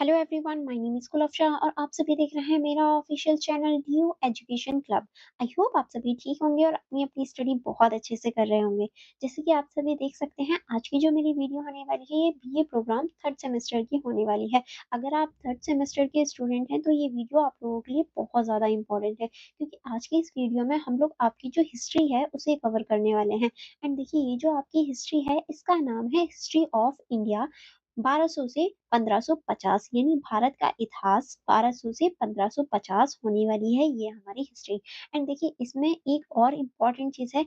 Hello everyone, my name is कुलफ़ शाह और आप सभी देख रहे हैं मेरा official channel due education club. I hope आप सभी ठीक होंगे और अपनी-अपनी स्टडी बहुत अच्छे से कर रहे होंगे। जैसे कि आप सभी देख सकते हैं, आज की जो मेरी वीडियो होने वाली है, ये बीए प्रोग्राम 3rd सेमेस्टर की होने वाली है। अगर आप 3rd सेमेस्टर के स्टूडेंट हैं, तो ये वीडियो आप लोगों के लिए बहुत ज़्यादा इम्पोर्टेंट है, क्योंकि आज की इस वीडियो में हम लोग आपकी जो हिस्ट्री है, उसे कवर करने वाले हैं। एंड देखिए, ये जो आपकी हिस्ट्री है, इसका नाम है हिस्ट्री ऑफ इंडिया 1200 से 1550, यानी भारत का इतिहास 1200 से 1550 होने वाली है ये हमारी हिस्ट्री। एंड देखिए, इसमें एक और इम्पोर्टेंट चीज़ है।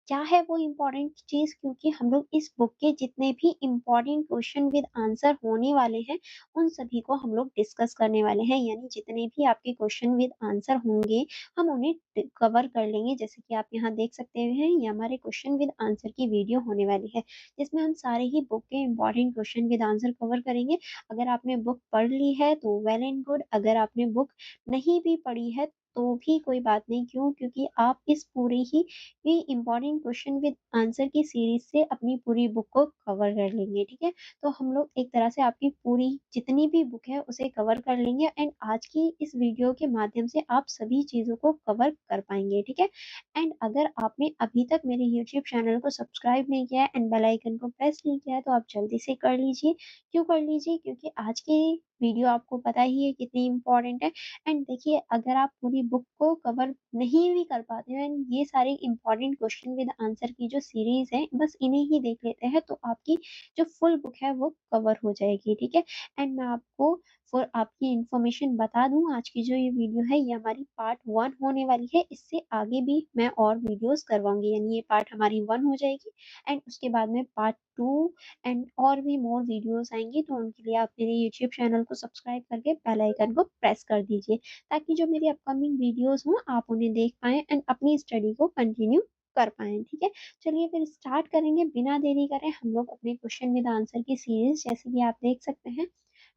क्या है वो इम्पोर्टेंट चीज़? क्योंकि हम लोग इस बुक के जितने भी इम्पोर्टेंट क्वेश्चन विद आंसर होने वाले हैं, उन सभी को हम लोग डिस्कस करने वाले हैं। यानी जितने भी आपके क्वेश्चन विद आंसर होंगे, हम उन्हें कवर कर लेंगे। जैसे कि आप यहाँ देख सकते हैं, ये हमारे क्वेश्चन विद आंसर की वीडियो होने वाली है, जिसमें हम सारे ही बुक के important question with answer cover करेंगे। अगर आपने बुक पढ़ ली है तो वेल एंड गुड, अगर आपने बुक नहीं भी पढ़ी है तो भी कोई बात नहीं। क्यों? क्योंकि आप इस पूरी ही ये इम्पोर्टेंट क्वेश्चन विद आंसर की सीरीज से अपनी पूरी बुक को कवर कर लेंगे, ठीक है? तो हम लोग एक तरह से आपकी पूरी जितनी भी बुक है उसे कवर कर लेंगे, एंड आज की इस वीडियो के माध्यम से आप सभी चीज़ों को कवर कर पाएँगे, ठीक है? एंड अगर आपने अभी तक मेरे यूट्यूब चैनल को सब्सक्राइब नहीं किया है एंड बेल आइकन को प्रेस नहीं किया है, तो आप जल्दी से कर लीजिए। क्यों कर लीजिए? क्योंकि आज की वीडियो आपको पता ही है कितनी इम्पोर्टेंट है। एंड देखिए, अगर आप पूरी बुक को कवर नहीं भी कर पाते हैं एंड ये सारे इम्पोर्टेंट क्वेश्चन विद आंसर की जो सीरीज है, बस इन्हें ही देख लेते हैं, तो आपकी जो फुल बुक है वो कवर हो जाएगी, ठीक है? एंड मैं आपको फॉर आपकी इन्फॉर्मेशन बता दूं, आज की जो ये वीडियो है, ये हमारी पार्ट 1 होने वाली है। इससे आगे भी मैं और वीडियोस करवाऊंगी, यानी ये पार्ट हमारी 1 हो जाएगी, एंड उसके बाद में पार्ट 2 एंड और भी मोर वीडियोस आएंगी। तो उनके लिए आप मेरे यूट्यूब चैनल को सब्सक्राइब करके बेल आइकन को प्रेस कर दीजिए, ताकि जो मेरी अपकमिंग वीडियोस हों, आप उन्हें देख पाएँ एंड अपनी स्टडी को कंटिन्यू कर पाएँ, ठीक है? चलिए फिर स्टार्ट करेंगे, बिना देरी करे हम लोग अपने क्वेश्चन विद आंसर की सीरीज। जैसे कि आप देख सकते हैं,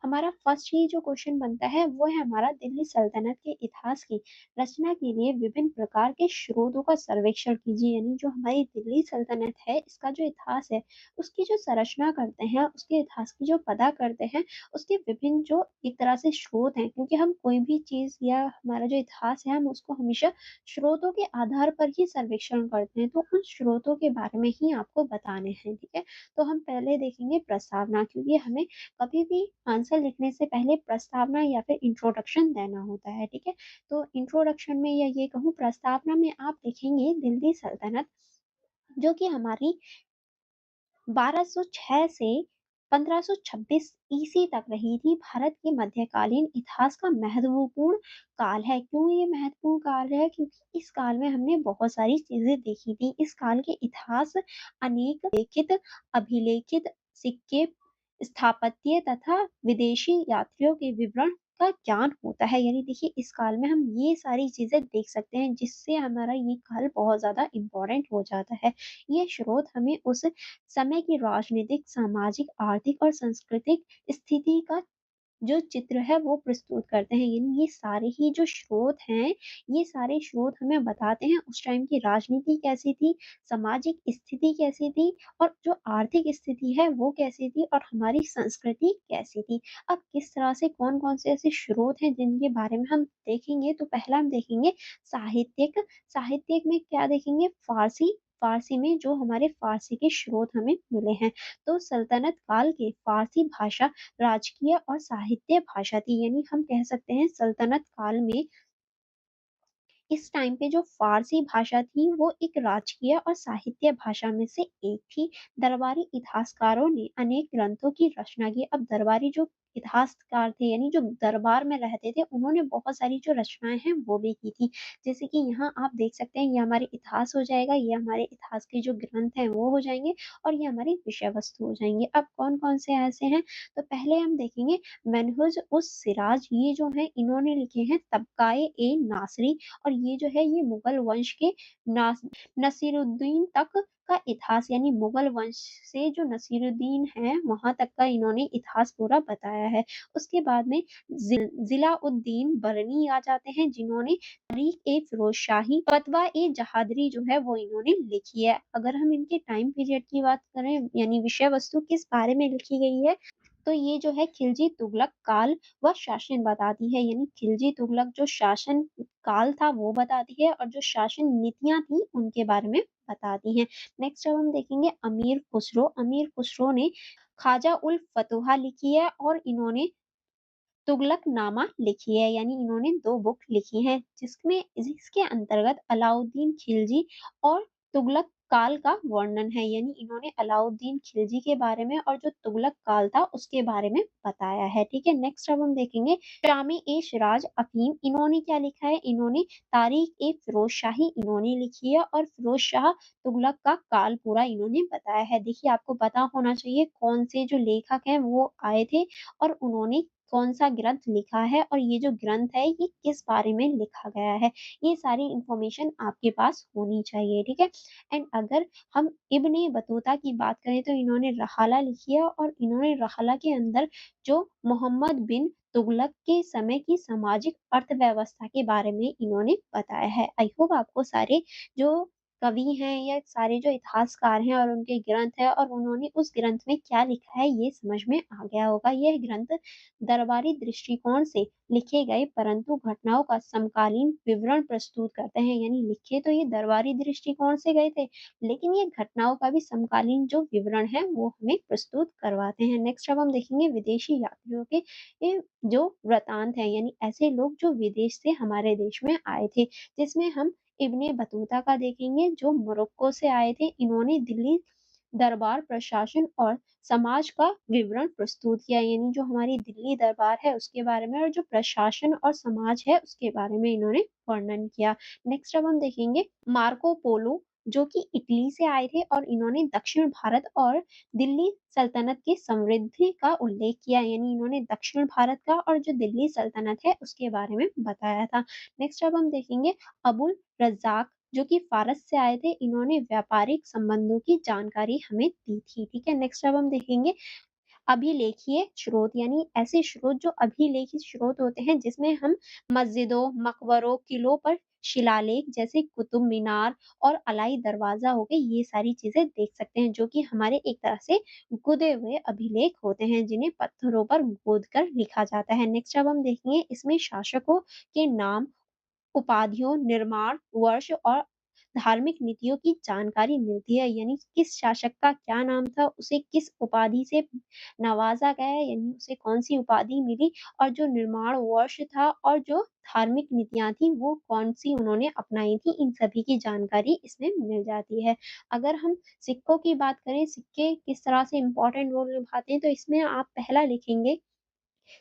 हमारा फर्स्ट ही जो क्वेश्चन बनता है, वो है हमारा दिल्ली सल्तनत के इतिहास की रचना के लिए विभिन्न प्रकार के स्रोतों का सर्वेक्षण कीजिए। यानी जो हमारी दिल्ली सल्तनत है, इसका जो इतिहास है, उसकी जो संरचना करते हैं, उसके इतिहास की जो पता करते हैं, उसके विभिन्न जो एक तरह से स्रोत हैं, क्योंकि हम कोई भी चीज़ या हमारा जो इतिहास है, हम उसको हमेशा स्रोतों के आधार पर ही सर्वेक्षण करते हैं, तो उन स्रोतों के बारे में ही आपको बताने हैं, ठीक है? तो हम पहले देखेंगे प्रस्तावना, क्योंकि हमें कभी भी आंसर लिखने से पहले प्रस्तावना या फिर इंट्रोडक्शन देना होता है, ठीक है? तो इंट्रोडक्शन में, या ये कहूँ प्रस्तावना में, आप लिखेंगे दिल्ली सल्तनत, जो कि हमारी 1206 से 1526 ईस्वी तक रही थी, भारत के मध्यकालीन इतिहास का महत्वपूर्ण काल है। क्यों ये महत्वपूर्ण काल है? क्योंकि इस काल में हमने बहुत सारी चीजें देखी थी। इस काल के इतिहास अनेक लिखित, अभिलेखित सिक्के, स्थापत्य तथा विदेशी यात्रियों के विवरण का ज्ञान होता है। यानी देखिए, इस काल में हम ये सारी चीजें देख सकते हैं, जिससे हमारा ये काल बहुत ज्यादा इम्पोर्टेंट हो जाता है। ये स्रोत हमें उस समय की राजनीतिक, सामाजिक, आर्थिक और सांस्कृतिक स्थिति का जो चित्र है वो प्रस्तुत करते हैं। यानी ये सारे ही जो स्रोत हैं, ये सारे स्रोत हमें बताते हैं उस टाइम की राजनीति कैसी थी, सामाजिक स्थिति कैसी थी, और जो आर्थिक स्थिति है वो कैसी थी, और हमारी संस्कृति कैसी थी। अब किस तरह से कौन-कौन से ऐसे स्रोत हैं जिनके बारे में हम देखेंगे, तो पहला हम देखेंगे साहित्यिक। साहित्यिक में क्या देखेंगे? फारसी। फारसी में जो हमारे फारसी के स्रोत हमें मिले हैं, तो सल्तनत काल के फारसी भाषा राजकीय और साहित्य भाषा थी। यानी हम कह सकते हैं, सल्तनत काल में इस टाइम पे जो फारसी भाषा थी, वो एक राजकीय और साहित्य भाषा में से एक थी। दरबारी इतिहासकारों ने अनेक ग्रंथों की रचना की। अब दरबारी जो इतिहासकार थे, यानी जो दरबार में रहते थे, उन्होंने बहुत सारी जो रचनाएं हैं वो भी की थी। जैसे कि यहाँ आप देख सकते हैं, ये हमारे इतिहास हो जाएगा, ये हमारे इतिहास के जो ग्रंथ हैं वो हो जाएंगे, और ये हमारी विषय वस्तु हो जाएंगे। अब कौन कौन से ऐसे हैं, तो पहले हम देखेंगे मनहुज उस सिराज। ये जो है, इन्होंने लिखे हैं तबकाए ए नासरी, और ये जो है, ये मुगल वंश के नास नसीरुद्दीन तक का इतिहास, यानी मुगल वंश से जो नसीरुद्दीन है, वहां तक का इन्होंने इतिहास पूरा बताया है। उसके बाद में जिलाउद्दीन बरनी आ जाते हैं, जिन्होंने तारीख ए फिरोज शाही, फतवा ए जहादरी जो है वो इन्होंने लिखी है। अगर हम इनके टाइम पीरियड की बात करें, यानी विषय वस्तु किस बारे में लिखी गई है, तो ये जो है खिलजी तुगलक काल व शासन बताती है, यानी खिलजी तुगलक जो शासन काल था वो बताती है और जो शासन नीतियाँ थी उनके बारे में बताती हैं। नेक्स्ट अब हम देखेंगे अमीर खुसरो। अमीर खुसरो ने ख्वाजा उल फतूहा लिखी है और इन्होंने तुगलकनामा लिखी है, यानी इन्होंने 2 बुक लिखी हैं, जिसमें जिसके अंतर्गत अलाउद्दीन खिलजी और तुगलक काल का वर्णन है, यानी इन्होंने अलाउद्दीन खिलजी के बारे में और जो तुगलक काल था उसके बारे में बताया है। ठीक है, नेक्स्ट अब हम देखेंगे शामी ए सिराज अफीम। इन्होंने क्या लिखा है? इन्होंने तारीख ए फिरोज शाही इन्होंने लिखी है और फिरोज शाह तुगलक का काल पूरा इन्होंने बताया है। देखिए, आपको पता होना चाहिए कौन से जो लेखक हैं वो आए थे और उन्होंने कौन-सा ग्रंथ लिखा है और ये जो ग्रंथ है ये किस बारे में लिखा गया है। ये सारी इन्फॉर्मेशन आपके पास होनी चाहिए, ठीक है? एंड अगर हम इब्न बतूता की बात करें तो इन्होंने रहाला लिखी है और इन्होंने रहाला के अंदर जो मोहम्मद बिन तुगलक के समय की सामाजिक अर्थव्यवस्था के बारे में इन्होंने बताया है। आई होप आपको सारे जो कवि हैं या सारे जो इतिहासकार हैं और उनके ग्रंथ हैं और उन्होंने उस ग्रंथ में क्या लिखा है ये समझ में आ गया होगा। यह ग्रंथ दरबारी दृष्टिकोण से लिखे गए परंतु घटनाओं का समकालीन विवरण प्रस्तुत करते हैं, यानी लिखे तो ये दरबारी दृष्टिकोण से गए थे लेकिन ये घटनाओं का भी समकालीन जो विवरण है वो हमें प्रस्तुत करवाते हैं। नेक्स्ट अब हम देखेंगे विदेशी यात्रियों के जो वृतांत है, यानी ऐसे लोग जो विदेश से हमारे देश में आए थे, जिसमें हम इब्ने बतूता का देखेंगे जो मोरक्को से आए थे। इन्होंने दिल्ली दरबार प्रशासन और समाज का विवरण प्रस्तुत किया, यानी जो हमारी दिल्ली दरबार है उसके बारे में और जो प्रशासन और समाज है उसके बारे में इन्होंने वर्णन किया। नेक्स्ट अब हम देखेंगे मार्को पोलो जो कि इटली से आए थे और इन्होंने दक्षिण भारत और दिल्ली सल्तनत की समृद्धि का उल्लेख किया, यानी इन्होंने दक्षिण भारत का और जो दिल्ली सल्तनत है उसके बारे में बताया था। नेक्स्ट अब हम देखेंगे अबुल रज़्ज़ाक जो कि फ़ारस से आए थे, इन्होंने व्यापारिक संबंधों की जानकारी हमें दी थी। ठीक है, नेक्स्ट अब हम देखेंगे अभिलेखीय स्रोत, यानी ऐसे स्रोत जो अभिलेखित स्रोत होते हैं जिसमें हम मस्जिदों, मकबरों, किलों पर शिलालेख जैसे कुतुब मीनार और अलाई दरवाजा हो गए ये सारी चीजें देख सकते हैं जो कि हमारे एक तरह से गुदे हुए अभिलेख होते हैं जिन्हें पत्थरों पर गोद कर लिखा जाता है। नेक्स्ट अब हम देखेंगे इसमें शासकों के नाम, उपाधियों, निर्माण वर्ष और धार्मिक नीतियों की जानकारी मिलती है, यानी किस शासक का क्या नाम था, उसे किस उपाधि से नवाजा गया है, यानी उसे कौन-सी उपाधि मिली और जो निर्माण वर्ष था और जो धार्मिक नीतियाँ थी वो कौन-सी उन्होंने अपनाई थी, इन सभी की जानकारी इसमें मिल जाती है। अगर हम सिक्कों की बात करें, सिक्के किस तरह से इम्पोर्टेंट रोल निभाते हैं, तो इसमें आप पहला लिखेंगे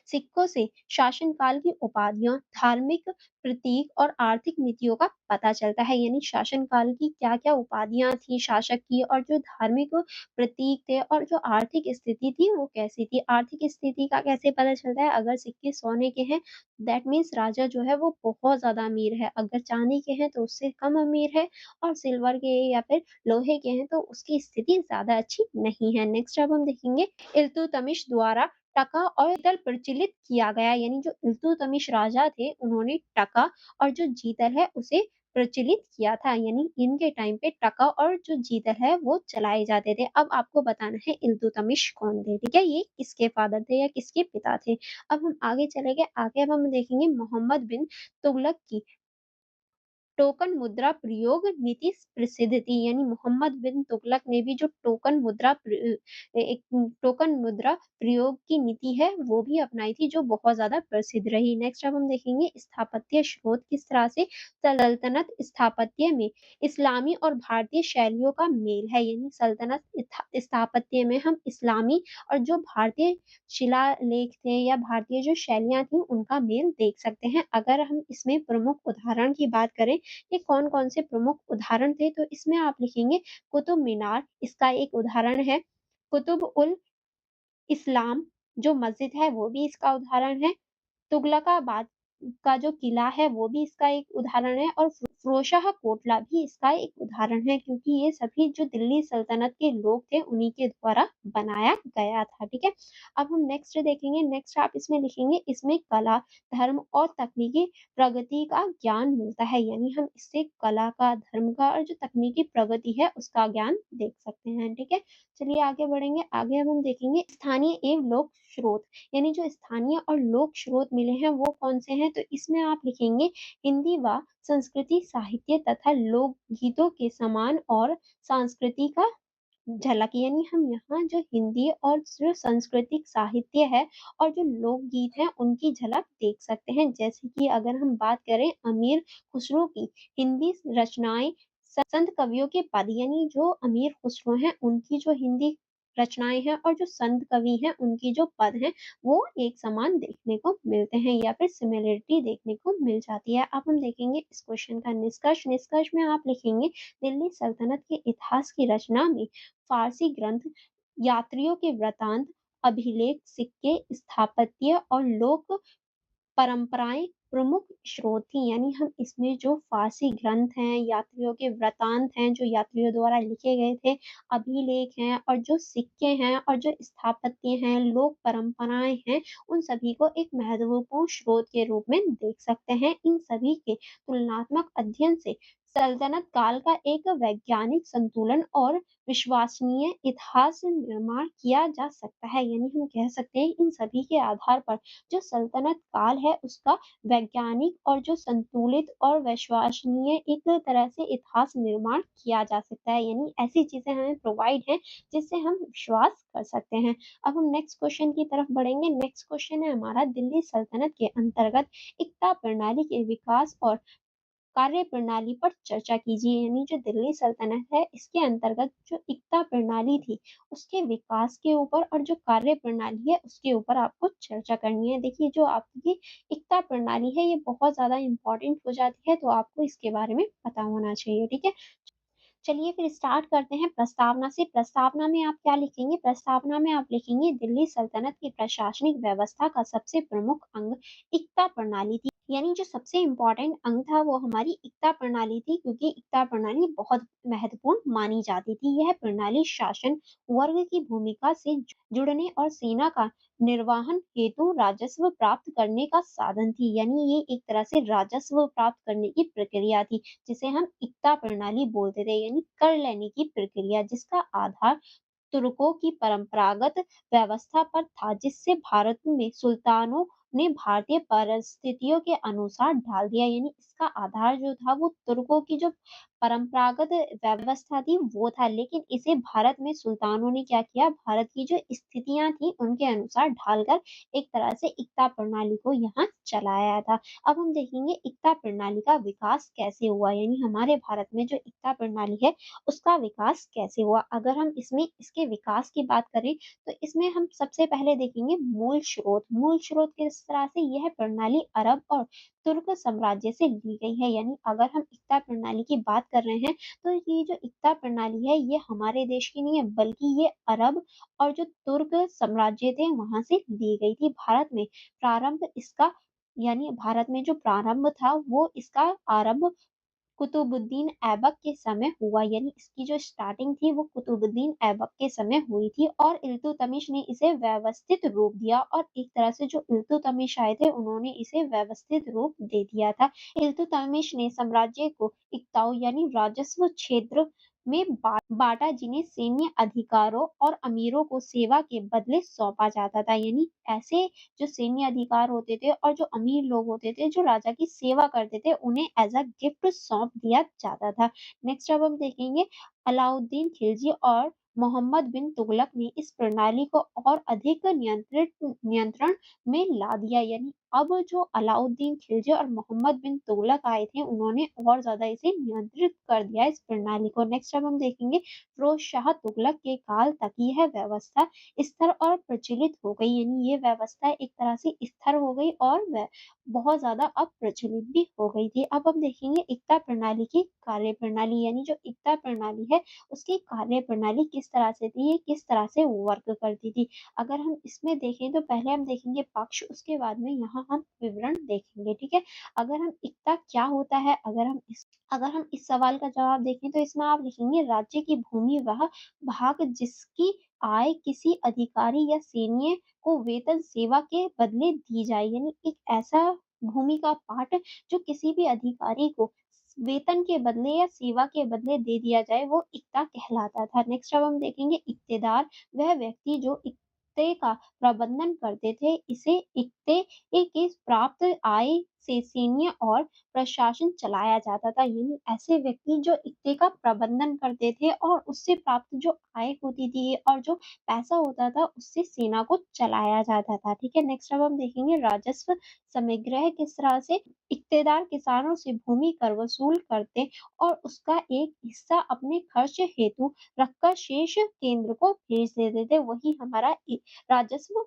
सिक्कों से शासन काल की उपाधियां, धार्मिक प्रतीक और आर्थिक नीतियों का पता चलता है, यानी शासन काल की क्या-क्या उपाधियां थी शासक की और जो धार्मिक प्रतीक थे और जो आर्थिक स्थिति थी वो कैसी थी। आर्थिक स्थिति का कैसे पता चलता है? अगर सिक्के सोने के हैं दैट मीन्स राजा जो है वो बहुत ज़्यादा अमीर है। अगर चांदी के हैं तो उससे कम अमीर है और सिल्वर के या फिर लोहे के हैं तो उसकी स्थिति ज़्यादा अच्छी नहीं है। नेक्स्ट अब हम देखेंगे इल्तुतमिश द्वारा टका और पीतल प्रचलित किया गया, यानी जो इल्तुतमिश राजा थे उन्होंने टका और जो जीतल है उसे प्रचलित किया था, यानी इनके टाइम पे टका और जो जीतल है वो चलाए जाते थे। अब आपको बताना है इल्तुतमिश कौन थे, ठीक है? ये किसके फादर थे या किसके पिता थे? अब हम आगे चलेंगे, आगे अब हम देखेंगे मोहम्मद बिन तुगलक की टोकन मुद्रा प्रयोग नीति प्रसिद्ध थी, यानी मोहम्मद बिन तुगलक ने भी जो एक टोकन मुद्रा प्रयोग की नीति है वो भी अपनाई थी जो बहुत ज्यादा प्रसिद्ध रही। नेक्स्ट अब हम देखेंगे स्थापत्य स्रोत किस तरह से सल्तनत स्थापत्य में इस्लामी और भारतीय शैलियों का मेल है, यानी सल्तनत स्थापत्य में हम इस्लामी और जो भारतीय शिलालेख थे या भारतीय जो शैलियाँ थी उनका मेल देख सकते हैं। अगर हम इसमें प्रमुख उदाहरण की बात करें ये कौन-कौन से प्रमुख उदाहरण थे? तो इसमें आप लिखेंगे कुतुब मीनार इसका एक उदाहरण है। कुतुब उल इस्लाम जो मस्जिद है वो भी इसका उदाहरण है। तुगलकाबाद का जो किला है वो भी इसका एक उदाहरण है और फ़िरोज़शाह कोटला भी इसका एक उदाहरण है क्योंकि ये सभी जो दिल्ली सल्तनत के लोग थे उन्हीं के द्वारा बनाया गया था, ठीक है? अब हम नेक्स्ट देखेंगे, नेक्स्ट आप इसमें लिखेंगे इसमें कला, धर्म और तकनीकी प्रगति का ज्ञान मिलता है, यानी हम इससे कला का, धर्म का और जो तकनीकी प्रगति है उसका ज्ञान देख सकते हैं, ठीक है? चलिए आगे बढ़ेंगे, आगे अब हम देखेंगे स्थानीय एवं लोक स्रोत, यानी जो स्थानीय और लोक स्रोत मिले हैं वो कौन-से हैं? तो इसमें आप लिखेंगे हिंदी व संस्कृति साहित्य तथा लोक गीतों के समान और संस्कृति का झलक, यानी हम यहाँ जो हिंदी और जो सांस्कृतिक साहित्य है और जो लोकगीत हैं उनकी झलक देख सकते हैं। जैसे कि अगर हम बात करें अमीर खुसरो की हिंदी रचनाएँ, संत कवियों के पद, यानी जो अमीर खुसरो हैं उनकी जो हिंदी रचनाएँ हैं और जो संत कवि हैं उनकी जो पद हैं वो एक समान देखने को मिलते हैं या फिर सिमिलरिटी देखने को मिल जाती है। अब हम देखेंगे इस क्वेश्चन का निष्कर्ष, निष्कर्ष में आप लिखेंगे दिल्ली सल्तनत के इतिहास की रचना में फारसी ग्रंथ, यात्रियों के वृतांत, अभिलेख, सिक्के, स्थापत्य और लोक परंपराएँ प्रमुख स्रोत थी, यानी हम इसमें जो फारसी ग्रंथ हैं, यात्रियों के वृतांत हैं, जो यात्रियों द्वारा लिखे गए थे, अभिलेख हैं और जो सिक्के हैं और जो स्थापत्य हैं, लोक परंपराएँ हैं, उन सभी को एक महत्वपूर्ण स्रोत के रूप में देख सकते हैं। इन सभी के तुलनात्मक अध्ययन से सल्तनत काल का एक वैज्ञानिक संतुलन और विश्वसनीय इतिहास निर्माण किया जा सकता है, यानी हम कह सकते हैं इन सभी के आधार पर जो सल्तनत काल है उसका वैज्ञानिक और जो संतुलित और विश्वसनीय एक तरह से इतिहास निर्माण किया जा सकता है, यानी ऐसी चीजें हमें प्रोवाइड हैं जिससे हम विश्वास कर सकते हैं। अब हम नेक्स्ट क्वेश्चन की तरफ बढ़ेंगे, नेक्स्ट क्वेश्चन है हमारा दिल्ली सल्तनत के अंतर्गत इक्ता प्रणाली के विकास और कार्यप्रणाली पर चर्चा कीजिए, यानी जो दिल्ली सल्तनत है इसके अंतर्गत जो इक्ता प्रणाली थी उसके विकास के ऊपर और जो कार्यप्रणाली है उसके ऊपर आपको चर्चा करनी है। देखिए जो आपकी इक्ता प्रणाली है ये बहुत ज़्यादा इम्पोर्टेंट हो जाती है तो आपको इसके बारे में पता होना चाहिए, ठीक है? चलिए फिर स्टार्ट करते हैं प्रस्तावना से। प्रस्तावना में आप क्या लिखेंगे? प्रस्तावना में आप लिखेंगे दिल्ली सल्तनत की प्रशासनिक व्यवस्था का सबसे प्रमुख अंग इक्ता प्रणाली थी। यानी जो सबसे इम्पोर्टेंट अंग था वो हमारी इक्ता प्रणाली थी क्योंकि इक्ता प्रणाली बहुत महत्वपूर्ण मानी जाती थी। यह प्रणाली शासन वर्ग की भूमिका से जुड़ने और सेना का निर्वहन हेतु राजस्व प्राप्त करने का साधन थी। यानी ये एक तरह से राजस्व प्राप्त करने की प्रक्रिया थी जिसे हम इक्ता प्रणाली बोलते थे, यानी कर लेने की प्रक्रिया जिसका आधार तुर्कों की परंपरागत व्यवस्था पर था जिससे भारत में सुल्तानों ने भारतीय परिस्थितियों के अनुसार ढाल दिया, यानी इसका आधार जो था वो तुर्कों की जो परंपरागत व्यवस्था थी वो था, लेकिन इसे भारत में सुल्तानों ने क्या किया, भारत की जो स्थितियां थी उनके अनुसार ढालकर एक तरह से इक्ता प्रणाली को यहाँ चलाया था। अब हम देखेंगे इक्ता प्रणाली का विकास कैसे हुआ, यानी हमारे भारत में जो इक्ता प्रणाली है उसका विकास कैसे हुआ। अगर हम इसमें इसके विकास की बात करें तो इसमें हम सबसे पहले देखेंगे मूल स्रोत। मूल स्रोत किस तरह से, यह प्रणाली अरब और तुर्क साम्राज्य से ली गई है, यानी अगर हम इक्ता प्रणाली की बात कर रहे हैं तो ये जो इक्ता प्रणाली है ये हमारे देश की नहीं है बल्कि ये अरब और जो तुर्क साम्राज्य थे वहां से ली गई थी। भारत में प्रारंभ इसका, यानी भारत में जो प्रारंभ था वो इसका आरंभ कुतुबुद्दीन ऐबक के समय हुआ, यानी इसकी जो स्टार्टिंग थी वो कुतुबुद्दीन ऐबक के समय हुई थी और इल्तुतमिश ने इसे व्यवस्थित रूप दिया और एक तरह से जो इल्तुतमिश आए थे उन्होंने इसे व्यवस्थित रूप दे दिया था। इल्तुतमिश ने साम्राज्य को इक्ताओं यानी राजस्व क्षेत्र में बांटा जिन्हें सैन्य अधिकारों और अमीरों को सेवा के बदले सौंपा जाता था, यानी ऐसे जो सैन्य अधिकार होते थे और जो अमीर लोग होते थे जो राजा की सेवा करते थे उन्हें एज अ गिफ्ट सौंप दिया जाता था। नेक्स्ट अब हम देखेंगे अलाउद्दीन खिलजी और मोहम्मद बिन तुगलक ने इस प्रणाली को और अधिक नियंत्रण में ला दिया, यानी अब जो अलाउद्दीन खिलजी और मोहम्मद बिन तुगलक आए थे उन्होंने और ज्यादा इसे नियंत्रित कर दिया इस प्रणाली को। नेक्स्ट अब हम देखेंगे फिरोज शाह तुगलक के काल तक यह व्यवस्था स्थिर और प्रचलित हो गई, यानी ये व्यवस्था एक तरह से स्थिर हो गई और वह बहुत ज्यादा अब प्रचलित भी हो गई थी। अब हम देखेंगे इक्ता प्रणाली की कार्य प्रणाली, यानी जो इक्ता प्रणाली है उसकी कार्य प्रणाली किस तरह से थी, ये किस तरह से वर्क करती थी। अगर हम इसमें देखें तो पहले हम देखेंगे पक्ष, उसके बाद में यहाँ वहाँ हम विवरण देखेंगे, ठीक है? अगर हम इक्ता क्या होता है, अगर हम इस सवाल का जवाब देखें तो इसमें आप लिखेंगे राज्य की भूमि वह भाग जिसकी आय किसी अधिकारी या सैन्य को वेतन सेवा के बदले दी जाए, यानी एक ऐसा भूमि का पार्ट जो किसी भी अधिकारी को वेतन के बदले या सेवा के बदले दे दिया जाए, वो इक्ता कहलाता था। नेक्स्ट अब हम देखेंगे इक्तेदार, वह व्यक्ति जो इक्ते का प्रबंधन करते थे, इसे इक्ते के प्राप्त आय से सैन्य और प्रशासन चलाया जाता था, यानी ऐसे व्यक्ति जो इक्ते का प्रबंधन करते थे और उससे प्राप्त जो आय होती थी और जो पैसा होता था उससे सेना को चलाया जाता था, ठीक है? नेक्स्ट अब हम देखेंगे राजस्व समग्रह किस तरह से इक्तेदार किसानों से भूमि कर वसूल करते और उसका एक हिस्सा अपने खर्च हेतु रखकर शेष केंद्र को भेज देते थे, वही हमारा राजस्व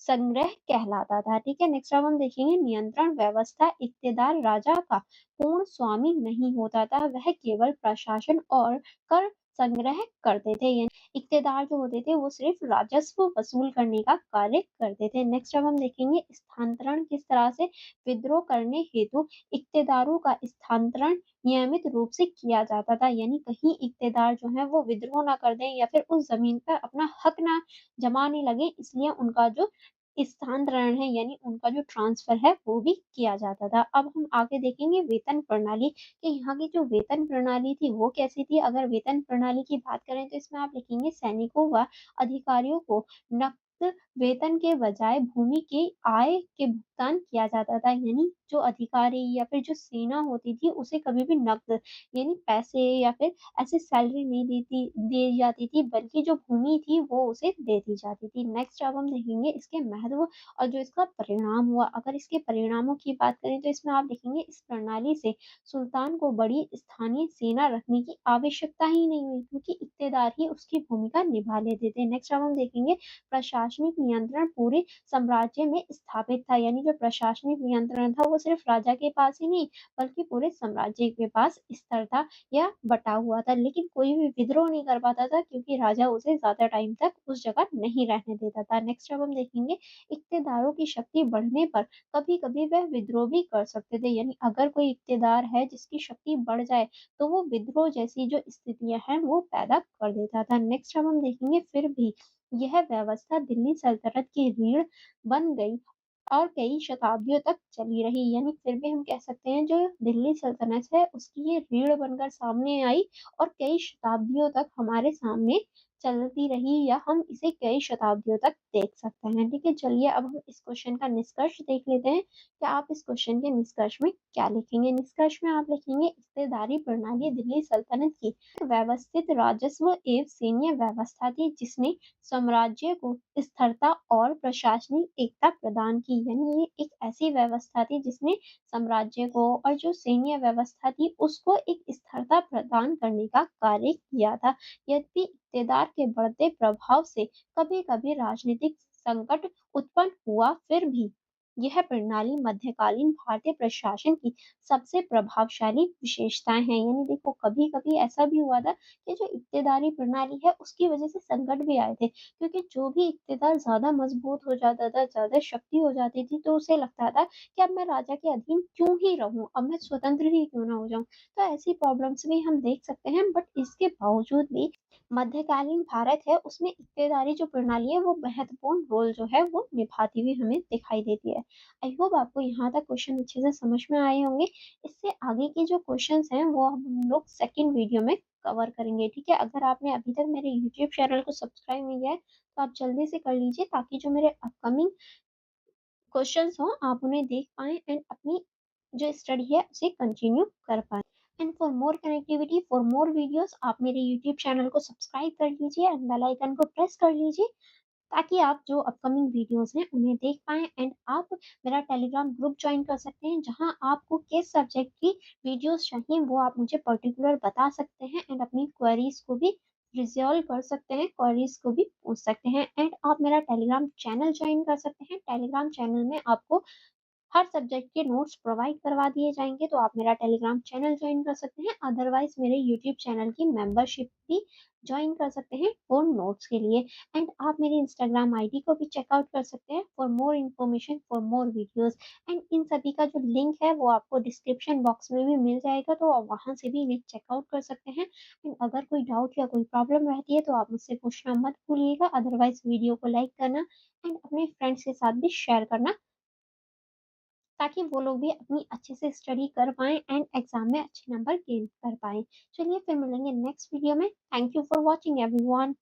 संग्रह कहलाता था, ठीक है? नेक्स्ट अब हम देखेंगे नियंत्रण व्यवस्था, इक्तेदार राजा का पूर्ण स्वामी नहीं होता था, वह केवल प्रशासन और कर संग्रह करते थे, यानी इक्तेदार जो होते थे वो सिर्फ राजस्व वसूल करने का कार्य करते थे। नेक्स्ट अब हम देखेंगे स्थानांतरण किस तरह से विद्रोह करने हेतु इक्तेदारों का स्थानांतरण नियमित रूप से किया जाता था, यानी कहीं इक्तेदार जो है वो विद्रोह ना कर दें या फिर उस जमीन पर अपना हक ना जमाने लगे, इसलिए उनका जो स्थानांतरण है यानी उनका जो ट्रांसफर है वो भी किया जाता था। अब हम आगे देखेंगे वेतन प्रणाली कि यहाँ की जो वेतन प्रणाली थी वो कैसी थी। अगर वेतन प्रणाली की बात करें तो इसमें आप लिखेंगे सैनिकों व अधिकारियों को नकद वेतन के बजाय भूमि की आय के भुगतान किया जाता था, यानी जो अधिकारी या फिर जो सेना होती थी उसे कभी भी नकद यानी पैसे या फिर ऐसे सैलरी नहीं दी जाती थी, बल्कि जो भूमि थी वो उसे दे दी जाती थी। नेक्स्ट अब हम देखेंगे इसके महत्व और जो इसका परिणाम हुआ। अगर इसके परिणामों की बात करें तो इसमें आप देखेंगे इस प्रणाली से सुल्तान को बड़ी स्थानीय सेना रखने की आवश्यकता ही नहीं हुई, क्योंकि इक्तेदार ही उसकी भूमिका निभा लेते थे। नेक्स्ट अब हम देखेंगे प्रशासनिक नियंत्रण पूरे साम्राज्य में स्थापित था, यानी जो प्रशासनिक नियंत्रण था वो सिर्फ राजा के पास ही नहीं बल्कि पूरे साम्राज्य के पास स्थिर था या बटा हुआ था, लेकिन कोई भी विद्रोह नहीं कर पाता था क्योंकि राजा उसे ज्यादा टाइम तक उस जगह नहीं रहने देता था। नेक्स्ट अब हम देखेंगे इक्तेदारों की शक्ति बढ़ने पर कभी कभी वह विद्रोह भी कर सकते थे, यानी अगर कोई इक्तेदार है जिसकी शक्ति बढ़ जाए तो वो विद्रोह जैसी जो स्थितियां हैं वो पैदा कर देता था। नेक्स्ट अब हम देखेंगे फिर भी यह व्यवस्था दिल्ली सल्तनत की रीढ़ बन गई और कई शताब्दियों तक चली रही, यानी फिर भी हम कह सकते हैं जो दिल्ली सल्तनत है उसकी ये रीढ़ बनकर सामने आई और कई शताब्दियों तक हमारे सामने चलती रही, या हम इसे कई शताब्दियों तक देख सकते हैं, ठीक है? चलिए अब हम इस क्वेश्चन का निष्कर्ष देख लेते हैं कि आप इस क्वेश्चन के निष्कर्ष में क्या लिखेंगे। निष्कर्ष में आप लिखेंगे इक्तेदारी प्रणाली दिल्ली सल्तनत की एक व्यवस्थित राजस्व एवं सैन्य व्यवस्था थी जिसने साम्राज्य को स्थिरता और प्रशासनिक एकता प्रदान की, यानी ये एक ऐसी व्यवस्था थी जिसने साम्राज्य को और जो सैन्य व्यवस्था थी उसको एक स्थिरता प्रदान करने का कार्य किया था। यद्यपि इक्तेदार के बढ़ते प्रभाव से कभी कभी राजनीतिक संकट उत्पन्न हुआ, फिर भी यह प्रणाली मध्यकालीन भारतीय प्रशासन की सबसे प्रभावशाली विशेषताएं हैं, यानी देखो कभी कभी ऐसा भी हुआ था कि जो इक्तेदारी प्रणाली है उसकी वजह से संकट भी आए थे, क्योंकि जो भी इक्तेदार ज्यादा मजबूत हो जाता था, ज्यादा शक्ति हो जाती थी, तो उसे लगता था कि अब मैं राजा के अधीन क्यों ही रहूं, अब मैं स्वतंत्र ही क्यों ना हो जाऊं। तो ऐसी प्रॉब्लम्स भी हम देख सकते हैं, बट इसके बावजूद भी मध्यकालीन भारत है उसमें इक्तेदारी जो प्रणाली है वो महत्वपूर्ण रोल जो है वो निभाती हुई हमें दिखाई देती है। आई होप आपको यहाँ तक क्वेश्चन अच्छे से समझ में आए होंगे। इससे आगे के जो क्वेश्चंस हैं वो हम लोग सेकंड वीडियो में कवर करेंगे, ठीक है? अगर आपने अभी तक मेरे यूट्यूब चैनल को सब्सक्राइब नहीं किया है तो आप जल्दी से कर लीजिए, ताकि जो मेरे अपकमिंग क्वेश्चंस हो आप उन्हें देख पाएँ एंड अपनी जो स्टडी है उसे कंटिन्यू कर पाएँ। And for more connectivity, for more videos आप मेरे यूट्यूब चैनल को सब्सक्राइब कर लीजिए एंड बेल आइकन को प्रेस कर लीजिए, ताकि आप जो अपकमिंग वीडियोस हैं उन्हें देख पाएँ एंड आप मेरा टेलीग्राम ग्रुप जॉइन कर सकते हैं, जहाँ आपको किस सब्जेक्ट की वीडियोस चाहिए वो आप मुझे पर्टिकुलर बता सकते हैं एंड अपनी क्वेरीज को भी रिज़ॉल्व कर सकते हैं, क्वेरीज को भी पूछ सकते हैं एंड आप मेरा टेलीग्राम चैनल जॉइन कर सकते हैं। टेलीग्राम चैनल में आपको हर सब्जेक्ट के नोट्स प्रोवाइड करवा दिए जाएँगे, तो आप मेरा टेलीग्राम चैनल जॉइन कर सकते हैं। अदरवाइज़ मेरे यूट्यूब चैनल की मेंबरशिप भी जॉइन कर सकते हैं उन नोट्स के लिए। एंड आप मेरी इंस्टाग्राम आईडी को भी चेकआउट कर सकते हैं for more information, for more videos. And in सभी का जो लिंक है वो आपको डिस्क्रिप्शन बॉक्स में भी मिल जाएगा, तो आप वहाँ से भी इन्हें चेकआउट कर सकते हैं। एंड अगर कोई डाउट या कोई प्रॉब्लम रहती है तो आप मुझसे पूछना मत भूलिएगा। अदरवाइज़ वीडियो को लाइक करना एंड अपने फ्रेंड्स के साथ भी शेयर करना, ताकि वो लोग भी अपनी अच्छे से स्टडी कर पाएँ एंड एग्ज़ाम में अच्छे नंबर गेन कर पाएँ। चलिए फिर मिलेंगे नेक्स्ट वीडियो में। Thank you for watching everyone.